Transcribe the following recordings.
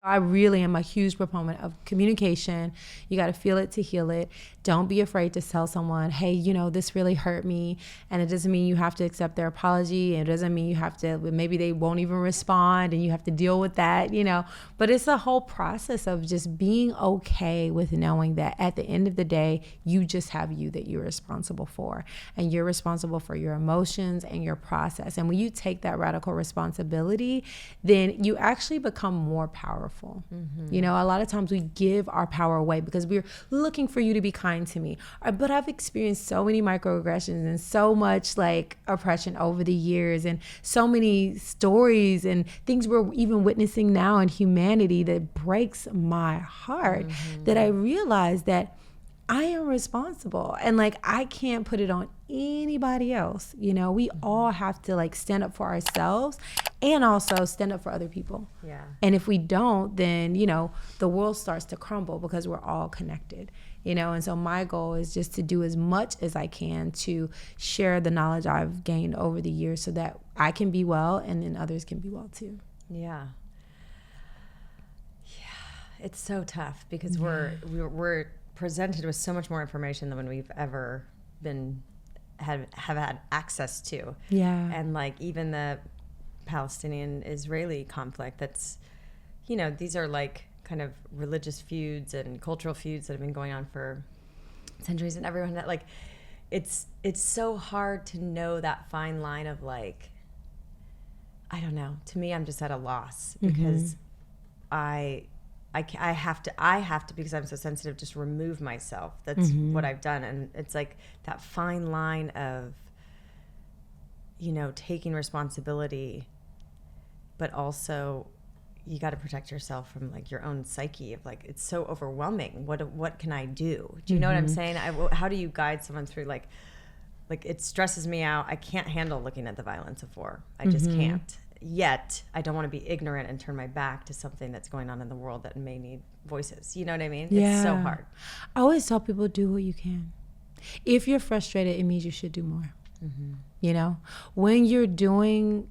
I really am a huge proponent of communication. You got to feel it to heal it. Don't be afraid to tell someone, hey, this really hurt me. And it doesn't mean you have to accept their apology. It doesn't mean you have to, maybe they won't even respond and you have to deal with that, But it's a whole process of just being okay with knowing that at the end of the day, you just have you that you're responsible for. And you're responsible for your emotions and your process. And when you take that radical responsibility, then you actually become more powerful. Mm-hmm. A lot of times we give our power away because we're looking for you to be kind to me. But I've experienced so many microaggressions and so much oppression over the years, and so many stories and things we're even witnessing now in humanity that breaks my heart, that I realize that I am responsible and I can't put it on anybody else. We all have to stand up for ourselves and also stand up for other people. Yeah. And if we don't, then, the world starts to crumble because we're all connected, and so my goal is just to do as much as I can to share the knowledge I've gained over the years so that I can be well and then others can be well too. Yeah. Yeah. It's so tough because we're presented with so much more information than we've ever have had access to. Yeah. And even the Palestinian-Israeli conflict, that's, these are kind of religious feuds and cultural feuds that have been going on for centuries, and everyone that it's so hard to know that fine line of I don't know. To me, I'm just at a loss because I have to, because I'm so sensitive, just remove myself. That's what I've done. And it's that fine line of, taking responsibility, but also you got to protect yourself from your own psyche of it's so overwhelming. What can I do? Do you know what I'm saying? How do you guide someone through it stresses me out. I can't handle looking at the violence of war. I just can't. Yet I don't want to be ignorant and turn my back to something that's going on in the world that may need voices. You know what I mean? Yeah. It's so hard. I always tell people, do what you can. If you're frustrated, it means you should do more. When you're doing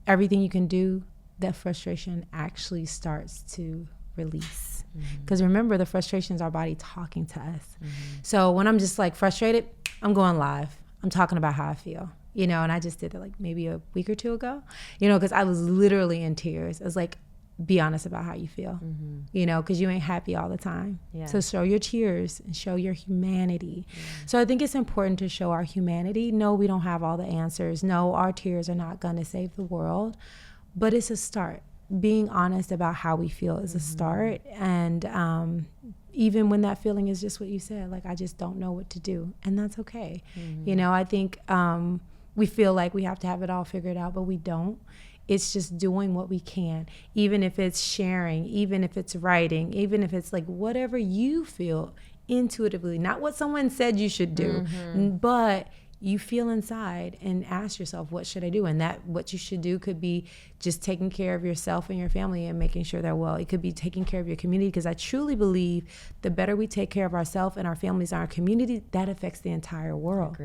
everything you can do, that frustration actually starts to release. Because remember, the frustration is our body talking to us. So when I'm just frustrated, I'm going live. I'm talking about how I feel. And I just did that maybe a week or two ago, because I was literally in tears. I was be honest about how you feel, because you ain't happy all the time. Yeah. So show your tears and show your humanity. Yeah. So I think it's important to show our humanity. No, we don't have all the answers. No, our tears are not going to save the world, but it's a start. Being honest about how we feel is a start. And even when that feeling is just what you said, I just don't know what to do. And that's okay. I think we feel we have to have it all figured out, but we don't. It's just doing what we can, even if it's sharing, even if it's writing, even if it's whatever you feel intuitively, not what someone said you should do, but you feel inside and ask yourself, what should I do? And that what you should do could be just taking care of yourself and your family and making sure they're well. It could be taking care of your community, because I truly believe the better we take care of ourselves and our families and our community, that affects the entire world.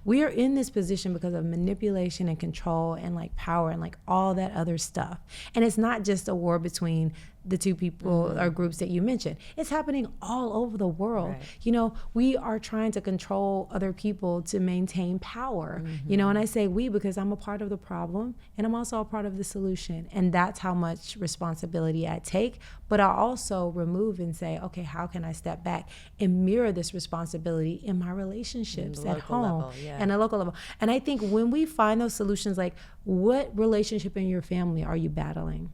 We are in this position because of manipulation and control and power and all that other stuff. And it's not just a war between the two people or groups that you mentioned. It's happening all over the world. We are trying to control other people to maintain power. And I say we because I'm a part of the problem and I'm also a part of the solution. And that's how much responsibility I take. But I also remove and say, okay, how can I step back and mirror this responsibility in my relationships at home and a local level? And I think when we find those solutions, what relationship in your family are you battling?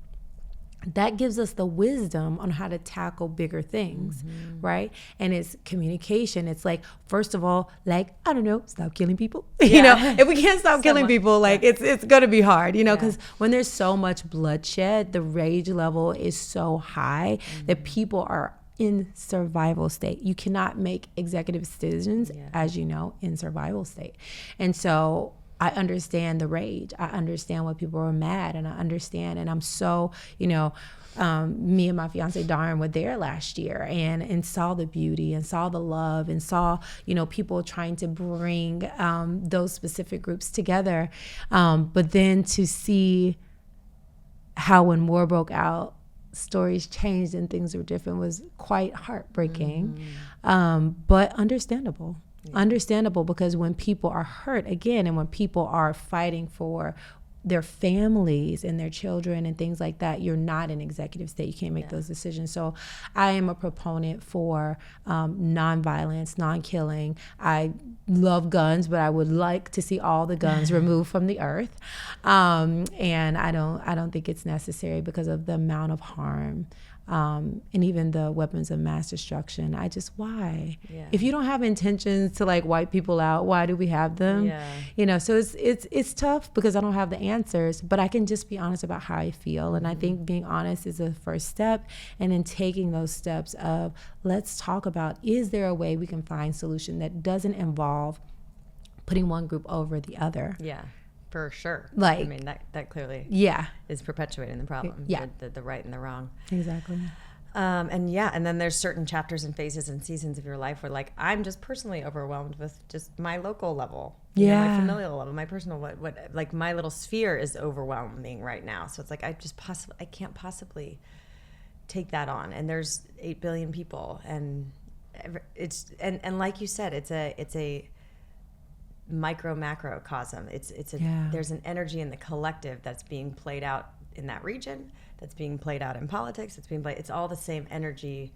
That gives us the wisdom on how to tackle bigger things, right? And it's communication. It's first of all, I don't know, stop killing people. If we can't stop killing people, it's going to be hard, because when there's so much bloodshed, the rage level is so high that people are in survival state. You cannot make executive decisions, as you know, in survival state. And so I understand the rage. I understand why people are mad, and I understand. And I'm so, me and my fiance Darren were there last year and saw the beauty and saw the love and saw, people trying to bring those specific groups together. But then to see how when war broke out, stories changed and things were different was quite heartbreaking, but understandable. Understandable, because when people are hurt again, and when people are fighting for their families and their children and things like that, you're not in executive state. You can't make those decisions. So I am a proponent for nonviolence, non-killing. I love guns, but I would like to see all the guns removed from the earth. And I don't think it's necessary because of the amount of harm. And even the weapons of mass destruction. Why? Yeah. If you don't have intentions to like wipe people out, why do we have them? Yeah. You know, so it's tough because I don't have the answers, but I can just be honest about how I feel. And I think being honest is the first step. And then taking those steps of, let's talk about, is there a way we can find solution that doesn't involve putting one group over the other? Yeah. For sure. Like, I mean, that clearly is perpetuating the problem. Yeah. The right and the wrong. Exactly. And then there's certain chapters and phases and seasons of your life where, like, I'm just personally overwhelmed with just my local level. My familial level, my personal, what like my little sphere is overwhelming right now. So it's like, I can't possibly take that on. And there's 8 billion people, and it's, and like you said, it's a macrocosm. There's an energy in the collective that's being played out in that region, that's being played out in politics, it's all the same energy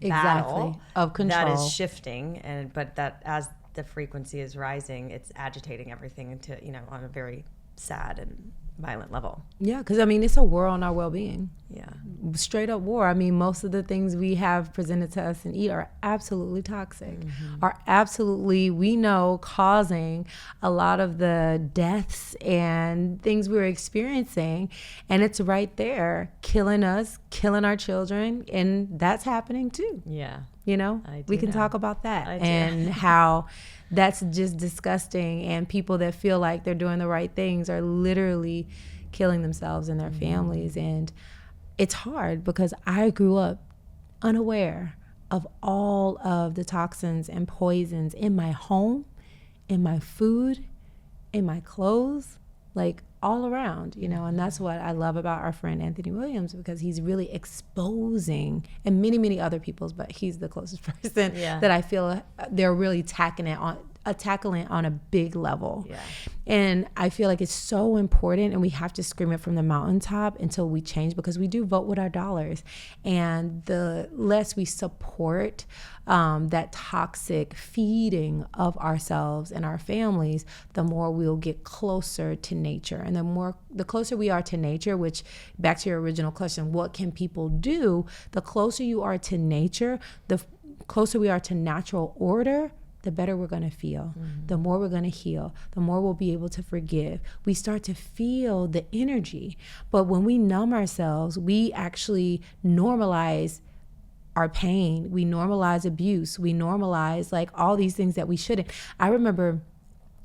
battle of control that is shifting, but that as the frequency is rising, it's agitating everything into, on a very sad and violent level. Yeah, because I mean, it's a war on our well-being. Yeah. Straight up war. I mean, most of the things we have presented to us and eat are absolutely toxic, are absolutely, we know, causing a lot of the deaths and things we're experiencing. And it's right there, killing us, killing our children. And that's happening too. Yeah. We can talk about that and how that's just disgusting. And people that feel like they're doing the right things are literally killing themselves and their families. And it's hard because I grew up unaware of all of the toxins and poisons in my home, in my food, in my clothes, like all around, and that's what I love about our friend Anthony Williams, because he's really exposing, and many, many other people's, but he's the closest person that I feel they're really tackling it on a big level. Yeah. And I feel like it's so important, and we have to scream it from the mountaintop until we change, because we do vote with our dollars. And the less we support that toxic feeding of ourselves and our families, the more we'll get closer to nature. And the closer we are to nature, which, back to your original question, what can people do? The closer you are to nature, the closer we are to natural order, the better we're going to feel, the more we're going to heal, the more we'll be able to forgive. We start to feel the energy. But when we numb ourselves, we actually normalize our pain. We normalize abuse. We normalize like all these things that we shouldn't. I remember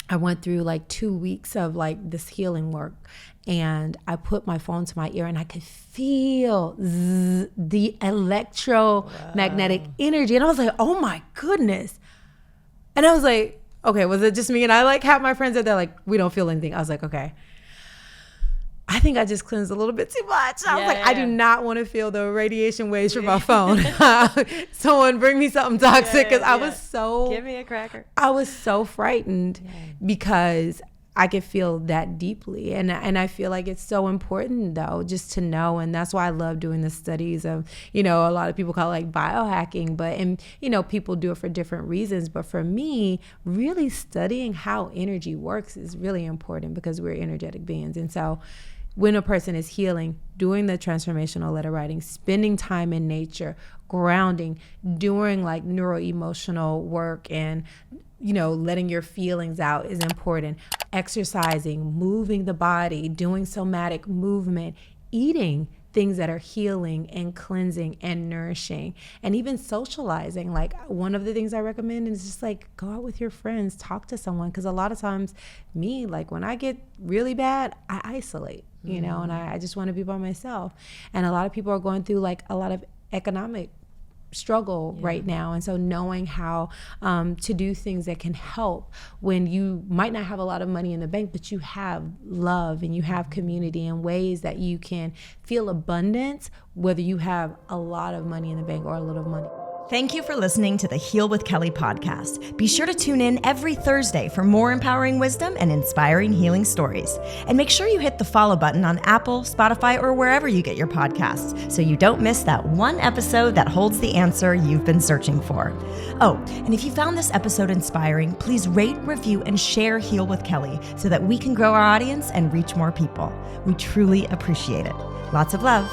I went through like 2 weeks of like this healing work, and I put my phone to my ear and I could feel the electromagnetic energy. And I was like, oh my goodness. And I was like, okay, was it just me? And I like have my friends that they're like, we don't feel anything. I was like, okay, I think I just cleansed a little bit too much. I was like, I do not want to feel the radiation waves from my phone. Someone bring me something toxic, because I was so, give me a cracker. I was so frightened because I could feel that deeply. And I feel like it's so important though, just to know. And that's why I love doing the studies of, a lot of people call it like biohacking, but people do it for different reasons. But for me, really studying how energy works is really important, because we're energetic beings. And so when a person is healing, doing the transformational letter writing, spending time in nature, grounding, doing like neuroemotional work, and letting your feelings out is important. Exercising, moving the body, doing somatic movement, eating things that are healing and cleansing and nourishing, and even socializing. Like, one of the things I recommend is just like go out with your friends, talk to someone, because a lot of times like when I get really bad, I isolate, and I just want to be by myself. And a lot of people are going through like a lot of economic struggle right now. And so knowing how to do things that can help when you might not have a lot of money in the bank, but you have love and you have community and ways that you can feel abundance, whether you have a lot of money in the bank or a little money. Thank you for listening to the Heal with Kelly podcast. Be sure to tune in every Thursday for more empowering wisdom and inspiring healing stories. And make sure you hit the follow button on Apple, Spotify, or wherever you get your podcasts so you don't miss that one episode that holds the answer you've been searching for. Oh, and if you found this episode inspiring, please rate, review, and share Heal with Kelly so that we can grow our audience and reach more people. We truly appreciate it. Lots of love.